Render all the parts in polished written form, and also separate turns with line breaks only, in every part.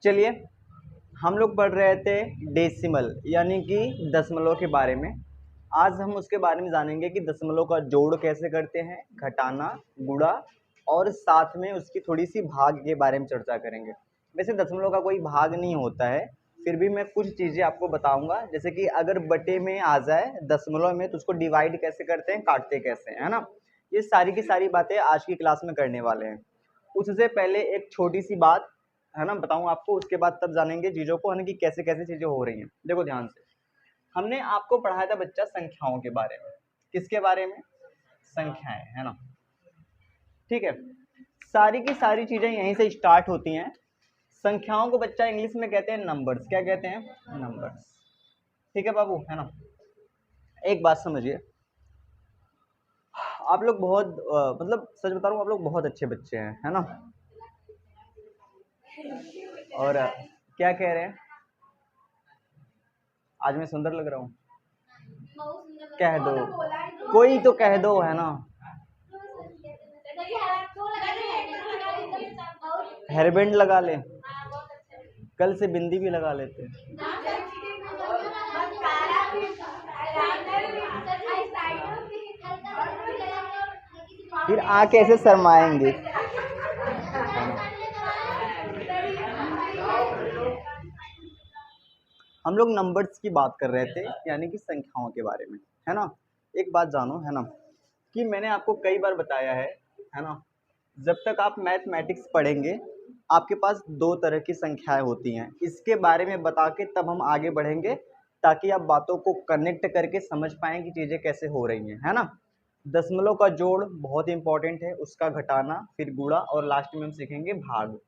चलिए, हम लोग पढ़ रहे थे डेसिमल यानी कि दशमलव के बारे में। आज हम उसके बारे में जानेंगे कि दशमलव का जोड़ कैसे करते हैं, घटाना, गुणा और साथ में उसकी थोड़ी सी भाग के बारे में चर्चा करेंगे। वैसे दशमलव का कोई भाग नहीं होता है, फिर भी मैं कुछ चीज़ें आपको बताऊंगा, जैसे कि अगर बटे में आ जाए दशमलव में तो उसको डिवाइड कैसे करते हैं, काटते कैसे हैं, है ना। ये सारी की सारी बातें आज की क्लास में करने वाले हैं। उससे पहले एक छोटी सी बात है ना बताऊं आपको, उसके बाद तब जानेंगे चीज़ों को, है ना, कि कैसे कैसे चीज़ें हो रही हैं। देखो ध्यान से, हमने आपको पढ़ाया था बच्चा संख्याओं के बारे में। किसके बारे में? संख्याएं, है ना। ठीक है, सारी की सारी चीजें यहीं से स्टार्ट होती हैं। संख्याओं को बच्चा इंग्लिश में कहते हैं नंबर्स। क्या कहते हैं? नंबर्स। ठीक है बाबू, है ना। एक बात समझिए, आप लोग बहुत मतलब सच बता रहा हूँ, आप लोग बहुत अच्छे बच्चे हैं, है ना। और क्या कह रहे हैं? आज मैं सुंदर लग रहा हूँ? कह दो, कोई तो कह दो, है ना। हेयरबैंड लगा ले, कल से बिंदी भी लगा लेते। फिर आके ऐसे शर्माएंगे। हम लोग नंबर्स की बात कर रहे थे, यानी कि संख्याओं के बारे में, है ना। एक बात जानो, है ना, कि मैंने आपको कई बार बताया है ना, जब तक आप मैथमेटिक्स पढ़ेंगे आपके पास दो तरह की संख्याएं होती हैं। इसके बारे में बता के तब हम आगे बढ़ेंगे, ताकि आप बातों को कनेक्ट करके समझ पाएं कि चीज़ें कैसे हो रही हैं, है ना। दशमलव का जोड़ बहुत इंपॉर्टेंट है, उसका घटाना, फिर गुणा और लास्ट में हम सीखेंगे भाग।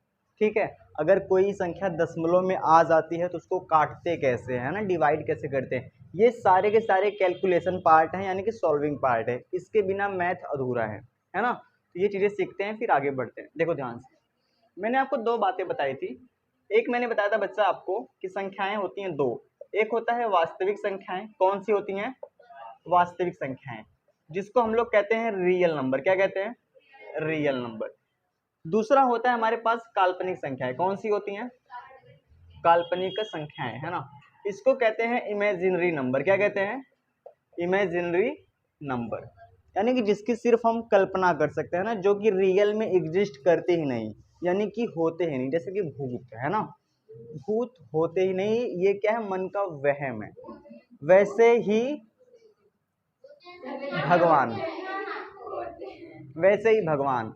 ठीक है, अगर कोई संख्या दशमलव में आ जाती है तो उसको काटते कैसे, है ना, डिवाइड कैसे करते हैं, ये सारे के सारे कैलकुलेशन पार्ट हैं, यानी कि सॉल्विंग पार्ट है। इसके बिना मैथ अधूरा है ना। तो ये चीज़ें सीखते हैं, फिर आगे बढ़ते हैं। देखो ध्यान से, मैंने आपको दो बातें बताई थी। एक मैंने बताया था बच्चा आपको कि संख्याएं होती हैं दो। एक होता है वास्तविक संख्याएं। कौन सी होती हैं? वास्तविक संख्याएं, जिसको हम लोग कहते हैं रियल नंबर। क्या कहते हैं? Real number. दूसरा होता है हमारे पास काल्पनिक संख्याएं। कौन सी होती हैं? काल्पनिक संख्याएं, है ना। इसको कहते हैं इमेजिनरी नंबर। क्या कहते हैं? इमेजिनरी नंबर, यानी कि जिसकी सिर्फ हम कल्पना कर सकते हैं ना, जो कि रियल में एग्जिस्ट करते ही नहीं, यानी कि होते ही नहीं। जैसे कि भूत, है ना, भूत होते ही नहीं, ये क्या है? मन का वहम है। वैसे ही भगवान, वैसे ही भगवान,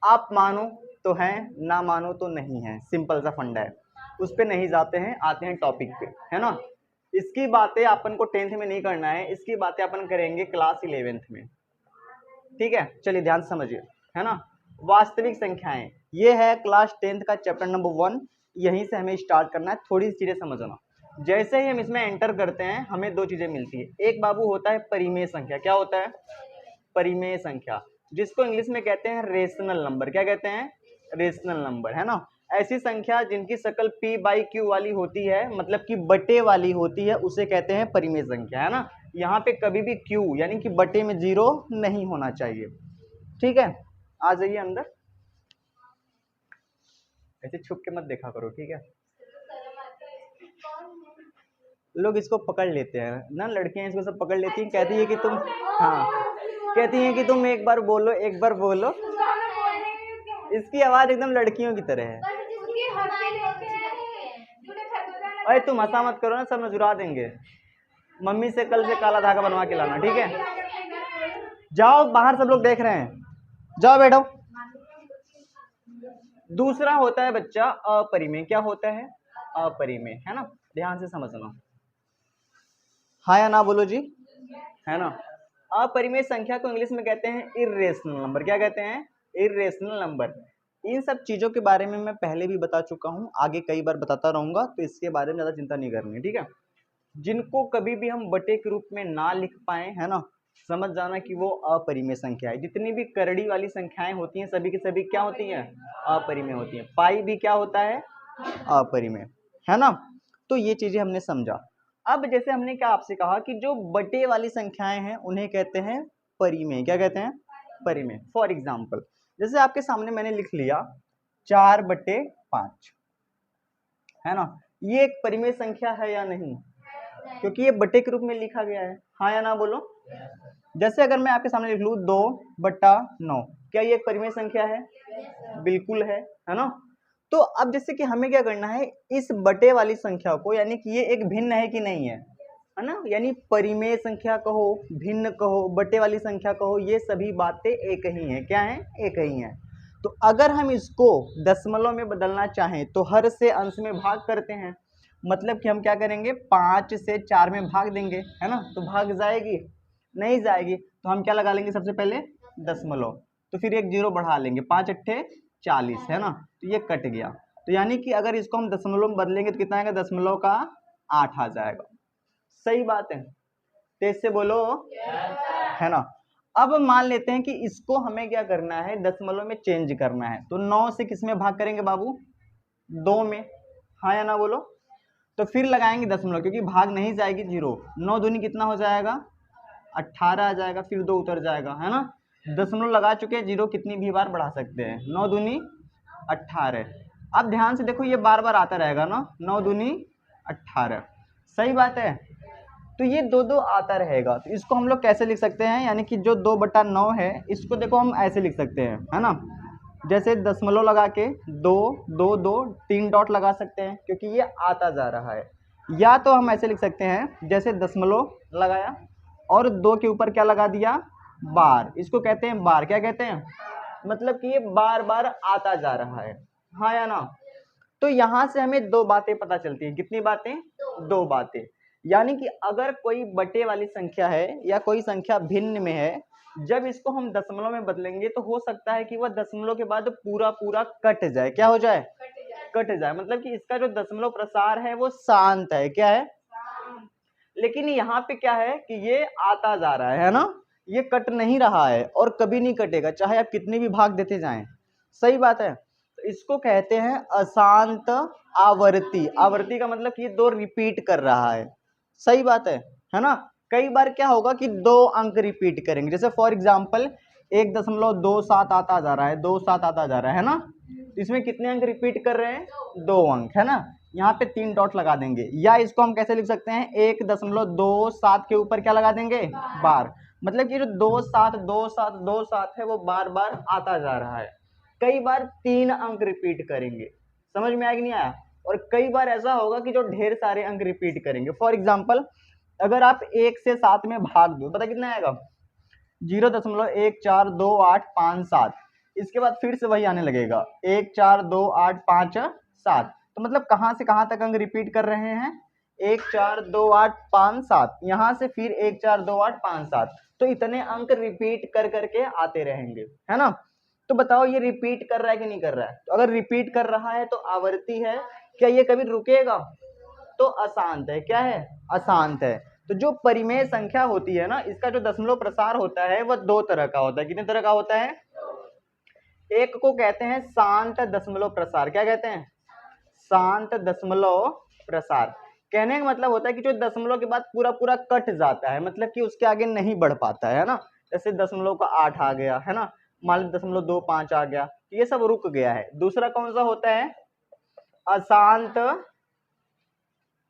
आप मानो तो हैं, ना मानो तो नहीं है। सिंपल सा फंडा है, उस पर नहीं जाते हैं, आते हैं टॉपिक पे, है ना। इसकी बातें अपन को 10th में नहीं करना है, इसकी बातें अपन करेंगे क्लास 11th में। ठीक है, चलिए ध्यान से समझिए, है ना। वास्तविक संख्याएं, ये है क्लास 10th का चैप्टर नंबर 1। यहीं से हमें स्टार्ट करना है, थोड़ी सी चीजें समझना। जैसे ही हम इसमें एंटर करते हैं हमें दो चीजें मिलती है। एक बाबू होता है परिमेय संख्या। क्या होता है? परिमेय संख्या, जिसको इंग्लिश में कहते हैं रेशनल नंबर। क्या कहते हैं? रेशनल नंबर, है ना। ऐसी संख्या जिनकी शक्ल p/q वाली होती है, मतलब कि बटे वाली होती है, उसे कहते हैं परिमेय संख्या, है ना। यहाँ पे कभी भी q यानी कि बटे में 0 नहीं होना चाहिए। ठीक है, आ जाइए अंदर। ऐसे छुप के मत देखा करो, ठीक है। लोग इसको पकड़ लेते हैं ना, लड़कियां इसको सब पकड़ लेती हैं, कहती है कि तुम, हाँ, कहती हैं कि तुम एक बार बोलो, एक बार बोलो। इसकी आवाज एकदम लड़कियों की तरह है। अरे तुम हंसा मत करो ना, सब नजुरा देंगे। मम्मी से कल से काला धागा बनवा के लाना, ठीक है। जाओ बाहर, सब लोग देख रहे हैं, जाओ बैठो। दूसरा होता है बच्चा अपरिमेय। क्या होता है? अपरिमेय, है ना। ध्यान से समझना, हाँ या ना बोलो जी, है ना। अपरिमेय संख्या को इंग्लिश में कहते हैं इर्रेशनल नंबर। क्या कहते हैं? Irrational number. इन सब चीजों के बारे में मैं पहले भी बता चुका हूं, आगे कई बार बताता रहूंगा, तो इसके बारे में ज्यादा चिंता नहीं करनी, ठीक है। जिनको कभी भी हम बटे के रूप में ना लिख पाए, है ना, समझ जाना कि वो अपरिमेय संख्या है। जितनी भी करड़ी वाली संख्याएं होती हैं सभी की सभी क्या होती हैं? अपरिमेय होती हैं। पाई भी क्या होता है? अपरिमेय, है ना। तो ये चीजें हमने समझा। अब जैसे हमने क्या आपसे कहा कि जो बटे वाली संख्याएं हैं उन्हें कहते हैं परिमेय। क्या कहते हैं? परिमेय। फॉर एग्जाम्पल, जैसे आपके सामने मैंने लिख लिया 4/5, है ना। ये एक परिमेय संख्या है या नहीं, क्योंकि ये बटे के रूप में लिखा गया है, हाँ या ना बोलो। जैसे अगर मैं आपके सामने लिख लूँ 2/9, क्या ये एक परिमेय संख्या है? बिल्कुल है ना। तो अब जैसे कि हमें क्या करना है, इस बटे वाली संख्या को, यानी कि ये एक भिन्न है कि नहीं है ना, यानी परिमेय संख्या कहो, भिन्न कहो, बटे वाली संख्या कहो, ये सभी बातें एक ही हैं। क्या है? एक ही हैं। तो अगर हम इसको दशमलव में बदलना चाहें तो हर से अंश में भाग करते हैं, मतलब कि हम क्या करेंगे, 5 से 4 में भाग देंगे, है ना। तो भाग जाएगी? नहीं जाएगी। तो हम क्या लगा लेंगे, सबसे पहले दशमलव, तो फिर एक जीरो बढ़ा लेंगे, 5 अट्ठे 40, है ना। तो ये कट गया। तो यानी कि अगर इसको हम दशमलव में बदलेंगे तो कितना आएगा, दशमलव का 8 आ जाएगा। सही बात है, तेज से बोलो, है ना। अब मान लेते हैं कि इसको हमें क्या करना है, दशमलव में चेंज करना है। तो 9 से किस में भाग करेंगे बाबू, 2 में, हाँ या ना बोलो। तो फिर लगाएंगे दशमलव, क्योंकि भाग नहीं जाएगी जीरो, 9 दूनी कितना हो जाएगा, 18 आ जाएगा, फिर 2 उतर जाएगा, है ना। दशमलव लगा चुके हैं, जीरो कितनी भी बार बढ़ा सकते हैं, 9 दूनी 18। अब ध्यान से देखो, ये बार बार आता रहेगा ना, 9 दूनी 18, सही बात है। तो ये 2 आता रहेगा। तो इसको हम लोग कैसे लिख सकते हैं, यानी कि जो 2/9 है, इसको देखो हम ऐसे लिख सकते हैं, है ना। जैसे दशमलव लगा के 2 2 2 3 डॉट लगा सकते हैं, क्योंकि ये आता जा रहा है। या तो हम ऐसे लिख सकते हैं, जैसे दशमलव लगाया और 2 के ऊपर क्या लगा दिया, बार, इसको कहते हैं बार। क्या कहते हैं, मतलब कि ये बार बार आता जा रहा है, हाँ या ना। तो यहां से हमें 2 बातें पता चलती हैं। कितनी बातें? 2 बातें। यानी कि अगर कोई बटे वाली संख्या है या कोई संख्या भिन्न में है, जब इसको हम दशमलव में बदलेंगे तो हो सकता है कि वह दशमलव के बाद पूरा पूरा कट जाए। क्या हो जाए? कट जाए, मतलब कि इसका जो दशमलव प्रसार है वो शांत है। क्या है? लेकिन यहाँ पे क्या है कि ये आता जा रहा है ना, ये कट नहीं रहा है और कभी नहीं कटेगा, चाहे आप कितने भी भाग देते जाएं। सही बात है। तो इसको कहते हैं अशांत आवर्ती। आवर्ती का मतलब कि ये 2 रिपीट कर रहा है। सही बात है ना। कई बार क्या होगा कि 2 अंक रिपीट करेंगे, जैसे फॉर एग्जाम्पल 1.27 आता जा रहा है, 27 आता जा रहा है ना। तो इसमें कितने अंक रिपीट कर रहे हैं? 2 अंक, है ना। यहाँ पे 3 डॉट लगा देंगे। या इसको हम कैसे लिख सकते हैं, 1.27 के ऊपर क्या लगा देंगे, बार, मतलब कि जो 27 है वो बार बार आता जा रहा है। कई बार 3 अंक रिपीट करेंगे, समझ में आया कि नहीं आया। और कई बार ऐसा होगा कि जो ढेर सारे अंक रिपीट करेंगे। फॉर एग्जाम्पल अगर आप 1 से 7 में भाग दो, पता कितना आएगा, 0.142857। इसके बाद फिर से वही आने लगेगा, 1428557। तो मतलब कहाँ से कहाँ तक अंक रिपीट कर रहे हैं, 1428557, यहाँ से फिर 1428557। तो इतने अंक रिपीट कर करके आते रहेंगे, है ना। तो बताओ ये रिपीट कर रहा है कि नहीं कर रहा है। तो अगर रिपीट कर रहा है तो आवर्ती है। क्या ये कभी रुकेगा? तो अशांत है। क्या है? अशांत है। तो जो परिमेय संख्या होती है ना, इसका जो दशमलव प्रसार होता है वह 2 तरह का होता है। कितने तरह का होता है? एक को कहते हैं शांत दशमलव प्रसार। क्या कहते हैं? शांत दशमलव प्रसार। कहने का मतलब होता है कि जो दशमलव के बाद पूरा पूरा कट जाता है, मतलब कि उसके आगे नहीं बढ़ पाता है ना। जैसे 0.8 आ गया, है ना, मान लो 0.25 आ गया, ये सब रुक गया है। दूसरा कौन सा होता है? अशांत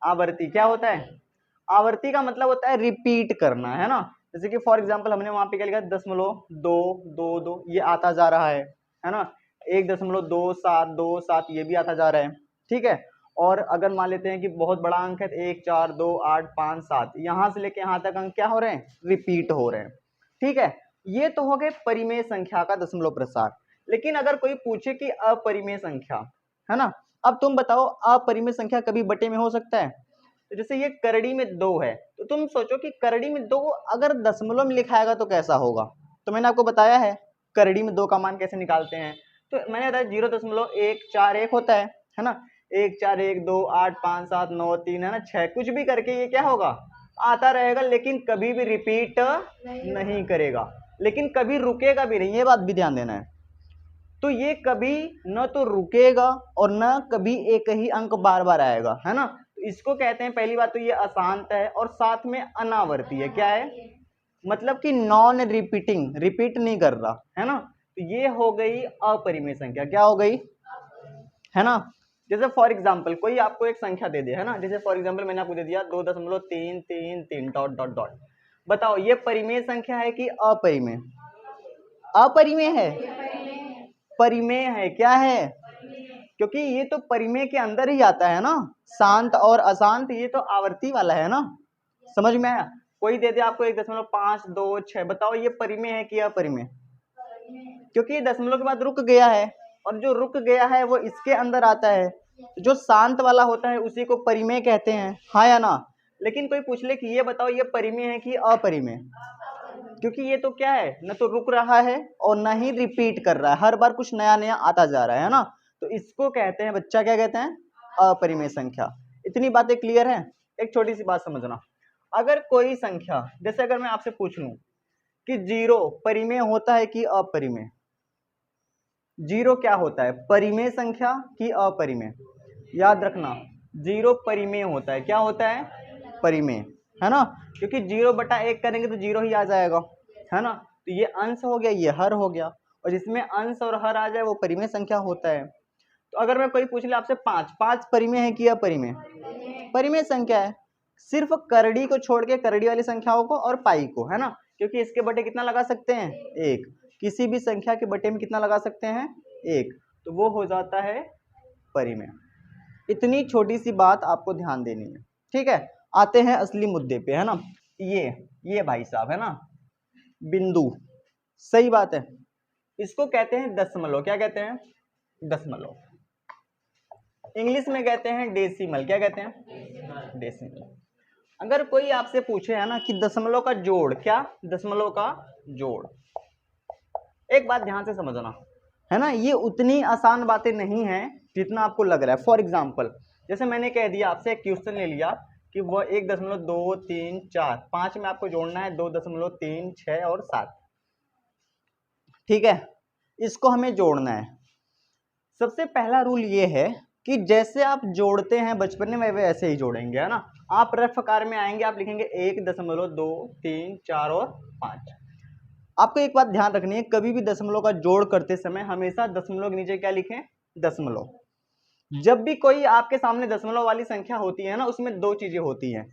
आवर्ती। क्या होता है? आवर्ती का मतलब होता है रिपीट करना, है ना। जैसे कि फॉर एग्जांपल हमने वहां पे क्या लिखा, 0.222, ये आता जा रहा है ना। 1.2727 ये भी आता जा रहा है, ठीक है। और अगर मान लेते हैं कि बहुत बड़ा अंक है, 1428557, यहां से लेके यहां तक अंक क्या हो रहे हैं, रिपीट हो रहे हैं, ठीक है। ये तो हो गए परिमेय संख्या का दशमलव प्रसार। लेकिन अगर कोई पूछे कि अपरिमेय संख्या, है ना, अब तुम बताओ अपरिमेय संख्या कभी बटे में हो सकता है? तो जैसे ये करड़ी में 2 है, तो तुम सोचो कि करड़ी में 2 अगर दशमलव में लिखाएगा तो कैसा होगा। तो मैंने आपको बताया है करड़ी में 2 का मान कैसे निकालते हैं। तो मैंने बताया 0.141 होता है ना। 141285793 है ना, 6 कुछ भी करके ये क्या होगा, आता रहेगा, लेकिन कभी भी रिपीट नहीं करेगा, लेकिन कभी रुकेगा भी नहीं, ये बात भी ध्यान देना है। तो ये कभी न तो रुकेगा और न कभी एक ही अंक बार बार आएगा, है ना। तो इसको कहते हैं, पहली बात तो ये अशांत है और साथ में अनावर्ती है। क्या है? मतलब कि नॉन रिपीटिंग, रिपीट नहीं कर रहा, है ना। तो ये हो गई अपरिमेय संख्या। क्या हो गई, है ना। जैसे फॉर एग्जाम्पल कोई आपको एक संख्या दे दे, है ना, जैसे फॉर एग्जाम्पल मैंने आपको दे दिया 2.333 डॉट डॉट डॉट, बताओ ये परिमेय संख्या है कि अपरिमेय? अपरिमेय है, परिमेय है, क्या है? क्योंकि ये तो परिमेय के अंदर ही आता है ना, शांत और अशांत, ये तो आवर्ती वाला है ना, समझ में आया? कोई दे दे आपको 1.526, बताओ ये परिमेय है कि अपरिमेय? क्योंकि ये दशमलव के बाद रुक गया है, और जो रुक गया है वो इसके अंदर आता है, जो शांत वाला होता है उसी को परिमेय कहते हैं, हाँ या ना? लेकिन कोई पूछ ले कि ये बताओ ये परिमेय है कि अपरिमेय, क्योंकि ये तो क्या है, न तो रुक रहा है और न ही रिपीट कर रहा है, हर बार कुछ नया नया आता जा रहा है ना, तो इसको कहते हैं बच्चा, क्या कहते हैं? अपरिमेय संख्या। इतनी बातें क्लियर है? एक छोटी सी बात समझना, अगर कोई संख्या, जैसे अगर मैं आपसे पूछ लूं कि 0 परिमेय होता है कि अपरिमेय? 0 क्या होता है, परिमेय संख्या कि अपरिमेय? याद रखना 0 परिमेय होता है, क्या होता है? परिमेय, है ना, क्योंकि 0/1 करेंगे तो 0 ही आ जाएगा, है ना, तो ये अंश हो गया, ये हर हो गया, और जिसमें अंश और हर आ जाए वो परिमेय संख्या होता है। तो अगर मैं कोई पूछ ले आपसे 5 परिमेय है कि अपरिमेय? परिमेय संख्या है, सिर्फ करड़ी को छोड़ के, करड़ी वाली संख्याओं को और पाई को, है ना, क्योंकि इसके बटे कितना लगा सकते हैं? 1, किसी भी संख्या के बटे में कितना लगा सकते हैं? 1, तो वो हो जाता है परिमेय। इतनी छोटी सी बात आपको ध्यान देनी है, ठीक है? आते हैं असली मुद्दे पे, है ना, ये भाई साहब, है ना, बिंदु, सही बात है, इसको कहते हैं दशमलव, क्या कहते हैं? दशमलव, इंग्लिश में कहते हैं डेसिमल, क्या कहते हैं? डेसिमल। अगर कोई आपसे पूछे, है ना, कि दशमलव का जोड़, क्या? दशमलव का जोड़, एक बात ध्यान से समझना, है ना, ये उतनी आसान बातें नहीं है जितना आपको लग रहा है। फॉर एग्जाम्पल, जैसे मैंने कह दिया, आपसे एक क्वेश्चन ले लिया कि वो 1.234, 5 में आपको जोड़ना है 2.36 और 7, ठीक है, इसको हमें जोड़ना है। सबसे पहला रूल ये है कि जैसे आप जोड़ते हैं बचपन में वैसे ही जोड़ेंगे, है ना, आप रफ आकार में आएंगे, आप लिखेंगे 1.234 और 5। आपको एक बात ध्यान रखनी है, कभी भी दशमलव का जोड़ करते समय हमेशा दशमलव के नीचे क्या लिखें? दशमलव। जब भी कोई आपके सामने दशमलव वाली संख्या होती है ना, उसमें दो चीजें होती हैं,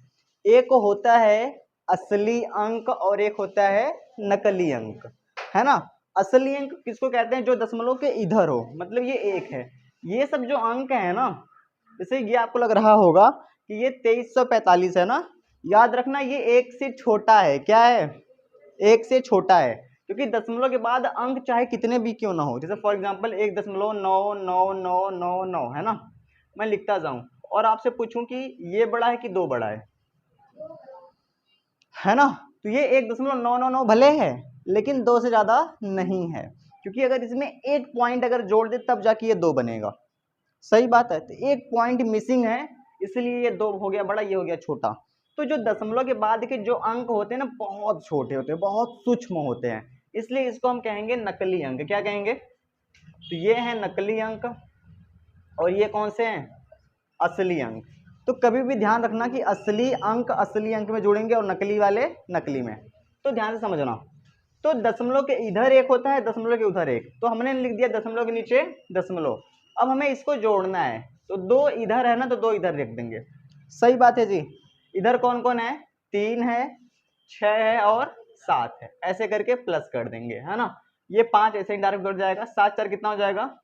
एक होता है असली अंक और एक होता है नकली अंक, है ना। असली अंक किसको कहते हैं? जो दशमलव के इधर हो, मतलब ये 1 है। ये सब जो अंक है ना, जैसे ये आपको लग रहा होगा कि ये 2345 है ना, याद रखना ये 1 से छोटा है, क्या है? 1 से छोटा है, क्योंकि दशमलव के बाद अंक चाहे कितने भी क्यों ना हो, जैसे फॉर एग्जांपल 1.999999, है ना, मैं लिखता जाऊं और आपसे पूछूं कि ये बड़ा है कि 2 बड़ा है ना, तो ये 1.999 भले है लेकिन 2 से ज्यादा नहीं है, क्योंकि अगर इसमें एक पॉइंट अगर जोड़ दे तब जाके ये 2 बनेगा, सही बात है, तो एक पॉइंट मिसिंग है, इसलिए ये 2 हो गया बड़ा, ये हो गया छोटा। तो जो दशमलव के बाद के जो अंक होते हैं ना, बहुत छोटे होते हैं, बहुत सूक्ष्म होते हैं, इसलिए इसको हम कहेंगे नकली अंक, क्या कहेंगे? तो ये है नकली अंक, और ये कौन से हैं? असली अंक। तो कभी भी ध्यान रखना कि असली अंक असली अंक में जोड़ेंगे और नकली वाले नकली में, तो ध्यान से समझना। तो दशमलव के इधर 1 होता है, दशमलव के उधर 1, तो हमने लिख दिया दशमलव के नीचे दशमलव। अब हमें इसको जोड़ना है, तो 2 इधर है ना, तो 2 इधर रख देंगे, सही बात है जी। इधर कौन कौन है? 3 है, 6 है और 7 है, ऐसे करके प्लस कर देंगे, है ना। ये 5 ऐसे ही डायरेक्ट जुड़ जाएगा, 7 4 कितना हो जाएगा?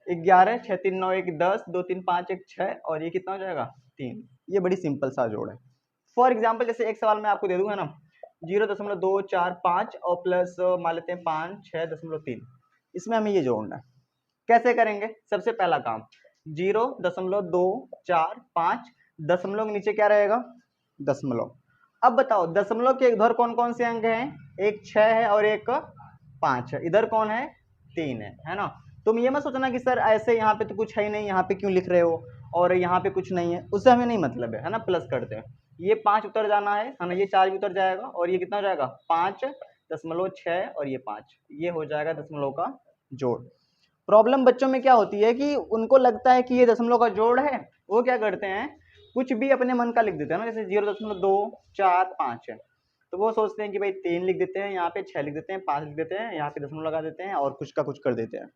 11, 6 3 9 1 10, 2 3 5 1 6, और ये कितना हो जाएगा? 3। ये बड़ी सिंपल सा जोड़ है। फॉर एग्जाम्पल जैसे एक सवाल मैं आपको दे दूंगा ना, 0.245 और प्लस मान लेते हैं 5 6.3, इसमें हमें ये जोड़ना है। कैसे करेंगे? सबसे पहला काम, 0.245, दशमलव के नीचे क्या रहेगा? दशमलव। अब बताओ दशमलव के इधर कौन कौन से अंक हैं? एक 6 है और एक 5 है, इधर कौन है? 3 है ना। तुम ये मत सोचना कि सर ऐसे यहाँ पे तो कुछ है ही नहीं, यहाँ पे क्यों लिख रहे हो, और यहाँ पे कुछ नहीं है, उससे हमें नहीं मतलब है ना, प्लस करते हैं। ये 5 उतर जाना है ना, ये 4 भी उतर जाएगा, और ये कितना हो जाएगा? 5.6 और ये 5, ये हो जाएगा दशमलव का जोड़। प्रॉब्लम बच्चों में क्या होती है कि उनको लगता है कि ये दशमलव का जोड़ है, वो क्या करते हैं, कुछ भी अपने मन का लिख देते हैं ना, जैसे 0.245 है, तो वो सोचते हैं कि भाई 3 लिख देते हैं, यहाँ पे 6 लिख देते हैं, 5 लिख देते हैं, यहाँ पे दशमलव लगा देते हैं और कुछ का कुछ कर देते हैं।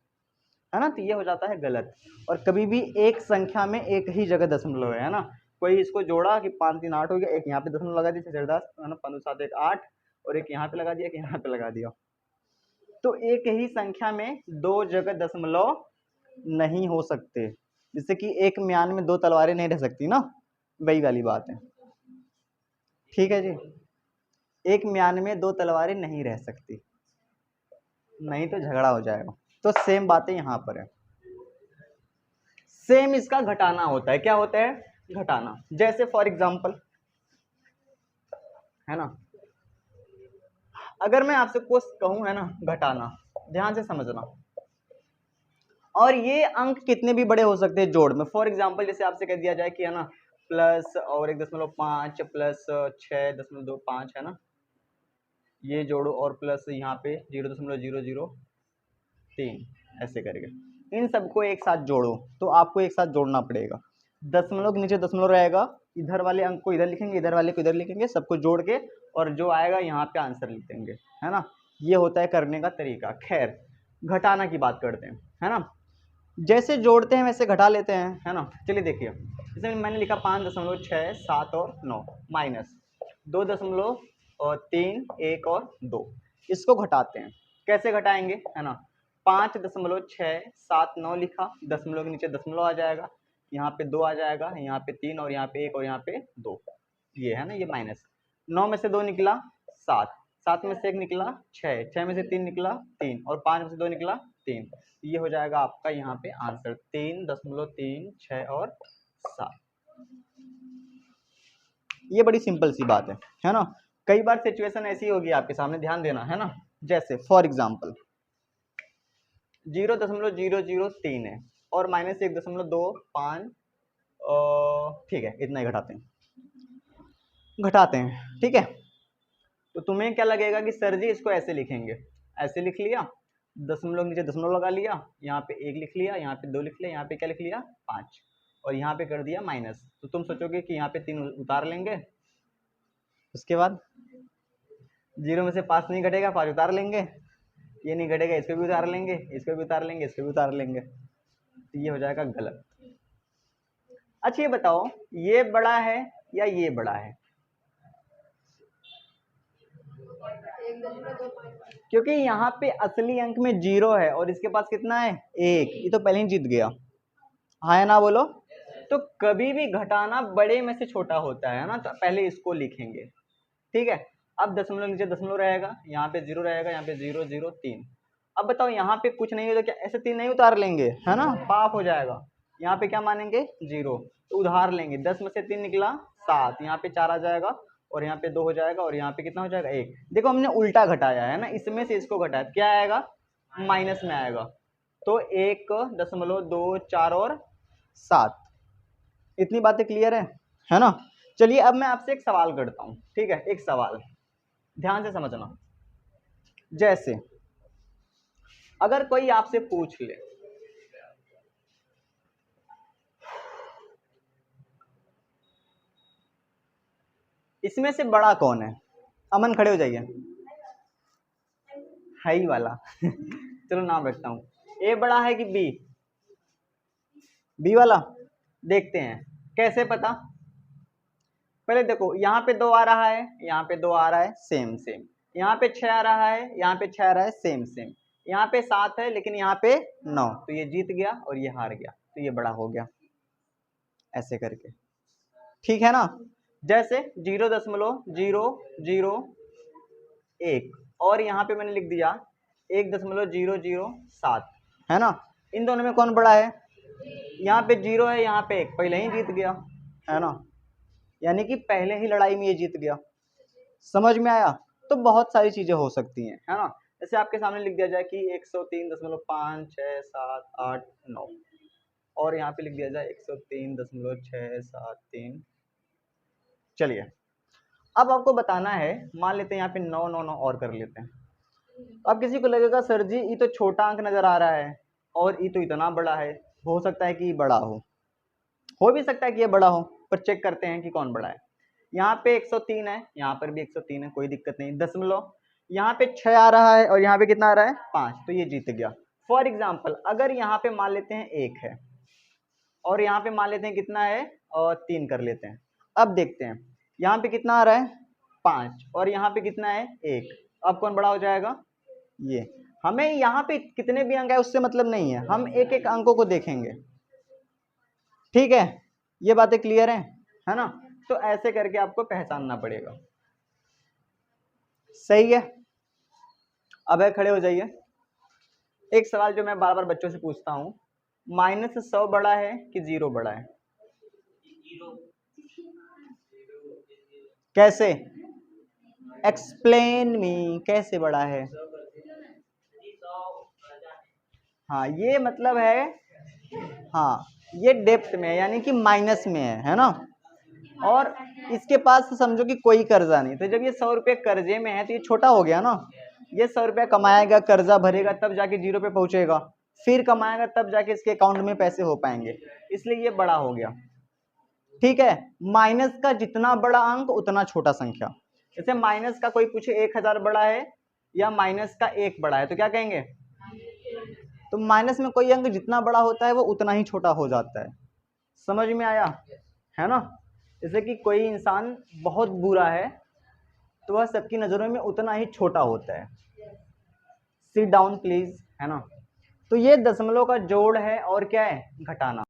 है ना, तो ये हो जाता है गलत। और कभी भी एक संख्या में एक ही जगह दशमलव है ना, कोई इसको जोड़ा कि 5 3 8 हो गया, एक यहाँ पे दशमलव लगा दिया 10 है ना, 5 7 1 8, और एक यहाँ पे लगा दिया, एक यहाँ पे लगा दिया। तो एक ही संख्या में दो जगह दशमलव नहीं हो सकते, जैसे कि एक म्यान में दो तलवारें नहीं रह सकती ना, वही वाली बात है। ठीक है जी, एक म्यान में दो तलवारें नहीं रह सकती, नहीं तो झगड़ा हो जाएगा। तो सेम बातें यहाँ पर है, सेम इसका घटाना होता है। क्या होता है? घटाना। जैसे फॉर एग्जांपल, है ना, अगर मैं आपसे कुछ कहूं, है ना, घटाना, ध्यान से समझना, और ये अंक कितने भी बड़े हो सकते हैं जोड़ में। फॉर एग्जांपल जैसे आपसे कह दिया जाए कि, है ना, प्लस और 1.5 प्लस 6.25, है ना, ये जोड़ो, और प्लस यहाँ पे 0.003, ऐसे करके इन सबको एक साथ जोड़ो। तो आपको एक साथ जोड़ना पड़ेगा, दशमलव के नीचे दशमलव रहेगा, इधर वाले अंक को इधर लिखेंगे, इधर वाले को इधर लिखेंगे, सबको जोड़ के, और जो आएगा यहाँ पे आंसर लिख देंगे, है ना। ये होता है करने का तरीका। खैर, घटाना की बात करते हैं, है ना। जैसे जोड़ते हैं वैसे घटा लेते हैं, है ना। चलिए देखिए, जैसे मैंने लिखा 5.6 7 और 9 माइनस 2.3 1 और 2, इसको घटाते हैं। कैसे घटाएंगे, है ना, 5.679 लिखा, दशमलव के नीचे दशमलव आ जाएगा, यहाँ पे 2 आ जाएगा, यहाँ पे 3, और यहाँ पे 1, और यहाँ पे 2, ये है ना, ये माइनस 9 में से 2 निकला 7, 7 में से 1 निकला 6, 6 में से 3 निकला 3, और 5 में से 2 निकला 3। ये हो जाएगा आपका यहाँ पे आंसर 3.36 और 7। ये बड़ी सिंपल सी बात है ना। कई बार सिचुएशन ऐसी होगी आपके सामने, ध्यान देना, है ना। जैसे फॉर एग्जाम्पल 0.003 है और माइनस 1.25, ठीक है, इतना ही घटाते हैं, ठीक है। तो तुम्हें क्या लगेगा कि सर जी इसको ऐसे लिखेंगे, ऐसे लिख लिया, दशमलव नीचे दशमलव लगा लिया, यहाँ पे 1 लिख लिया, यहाँ पे 2 लिख लिया, यहाँ पे क्या लिख लिया 5, और यहाँ पे कर दिया माइनस। तो तुम सोचोगे कि यहाँ पे 3 उतार लेंगे, उसके बाद 0 में से 5 नहीं घटेगा, 5 उतार लेंगे, ये नहीं घटेगा, इसको भी उतार लेंगे, इसको भी उतार लेंगे, इसको भी उतार लेंगे, तो ये हो जाएगा गलत। अच्छा ये बताओ, ये बड़ा है या ये बड़ा है? क्योंकि यहाँ पे असली अंक में 0 है और इसके पास कितना है 1, ये तो पहले ही जीत गया, हाँ या ना बोलो। तो कभी भी घटाना बड़े में से छोटा होता है ना, तो पहले इसको लिखेंगे, ठीक है। अब दशमलव नीचे दशमलव रहेगा, यहाँ पे 0 रहेगा, यहाँ पे 0.003। अब बताओ यहाँ पे कुछ नहीं है तो क्या ऐसे 3 नहीं उतार लेंगे, है ना, पाप हो जाएगा। यहाँ पे क्या मानेंगे 0, तो उधार लेंगे, 10 में से 3 निकला 7, यहाँ पे 4 आ जाएगा, और यहाँ पे 2 हो जाएगा, और यहाँ पे कितना हो जाएगा 1। देखो हमने उल्टा घटाया है ना, इसमें से इसको घटाया, क्या आएगा माइनस में आएगा। तो 1.24 और 7, इतनी बातें क्लियर है ना। चलिए अब मैं आपसे एक सवाल करता हूँ, ठीक है, एक सवाल ध्यान से समझना। जैसे अगर कोई आपसे पूछ ले, इसमें से बड़ा कौन है, अमन खड़े हो जाइए, हाई वाला चलो नाम रखता हूँ, ए बड़ा है कि बी? बी वाला। देखते हैं कैसे पता। पहले देखो यहाँ पे 2 आ रहा है, यहाँ पे 2 आ रहा है, सेम सेम, यहाँ पे 6 आ रहा है, यहाँ पे 6 आ रहा है, सेम सेम, यहाँ पे 7 है लेकिन यहाँ पे 9, तो ये जीत गया और ये हार गया, तो ये बड़ा हो गया, ऐसे करके, ठीक है ना। जैसे 0.001 और यहाँ पे मैंने लिख दिया 1.007, है ना। इन दोनों में कौन बड़ा है? यहाँ पे 0 है, यहाँ पे 1, पहले ही जीत गया, है ना, यानी कि पहले ही लड़ाई में ये जीत गया। समझ में आया? तो बहुत सारी चीजें हो सकती हैं, है ना। जैसे आपके सामने लिख दिया जाए कि 103.5678 9, और यहाँ पे लिख दिया जाए 103.673। चलिए अब आपको बताना है, मान लेते हैं यहाँ पे 9 9 9 और कर लेते हैं। अब किसी को लगेगा सर जी ये तो छोटा अंक नजर आ रहा है और ये तो इतना बड़ा है, हो सकता है कि ये बड़ा हो भी सकता है कि ये बड़ा हो, पर चेक करते हैं कि कौन बड़ा है। यहाँ पे 103 है, यहाँ पर भी 103 है, कोई दिक्कत नहीं। दशमलव यहाँ पे 6 आ रहा है और यहाँ पे कितना आ रहा है 5, तो ये जीत गया। फॉर एग्जाम्पल अगर यहाँ पे मान लेते हैं 1 है और यहाँ पे मान लेते हैं कितना है और 3 कर लेते हैं। अब देखते हैं यहाँ पे कितना आ रहा है 5 और यहाँ पे कितना है 1। अब कौन बड़ा हो जाएगा? ये। हमें यहाँ पे कितने भी अंक है उससे मतलब नहीं है, हम एक एक अंकों को देखेंगे। ठीक है, ये बातें क्लियर है ना? तो ऐसे करके आपको पहचानना पड़ेगा। सही है। अब खड़े हो जाइए। एक सवाल जो मैं बार बार बच्चों से पूछता हूँ, -100 बड़ा है कि 0 बड़ा है? कैसे? एक्सप्लेन मी, कैसे बड़ा है? हाँ ये मतलब है, हाँ ये डेप्थ में है यानी कि माइनस में है ना? और इसके पास समझो कि कोई कर्जा नहीं, तो जब ये 100 रुपये कर्जे में है तो ये छोटा हो गया ना। ये 100 रुपया कमाएगा, कर्जा भरेगा, तब जाके 0 पे पहुंचेगा, फिर कमाएगा तब जाके इसके अकाउंट में पैसे हो पाएंगे, इसलिए ये बड़ा हो गया। ठीक है, माइनस का जितना बड़ा अंक उतना छोटा संख्या। जैसे माइनस का कोई पूछे 1000 बड़ा है या माइनस का 1 बड़ा है तो क्या कहेंगे? तो माइनस में कोई अंक जितना बड़ा होता है वो उतना ही छोटा हो जाता है। समझ में आया है ना? जैसे कि कोई इंसान बहुत बुरा है तो वह सबकी नज़रों में उतना ही छोटा होता है। सिट डाउन प्लीज, है ना? तो ये दशमलव का जोड़ है और क्या है? घटाना।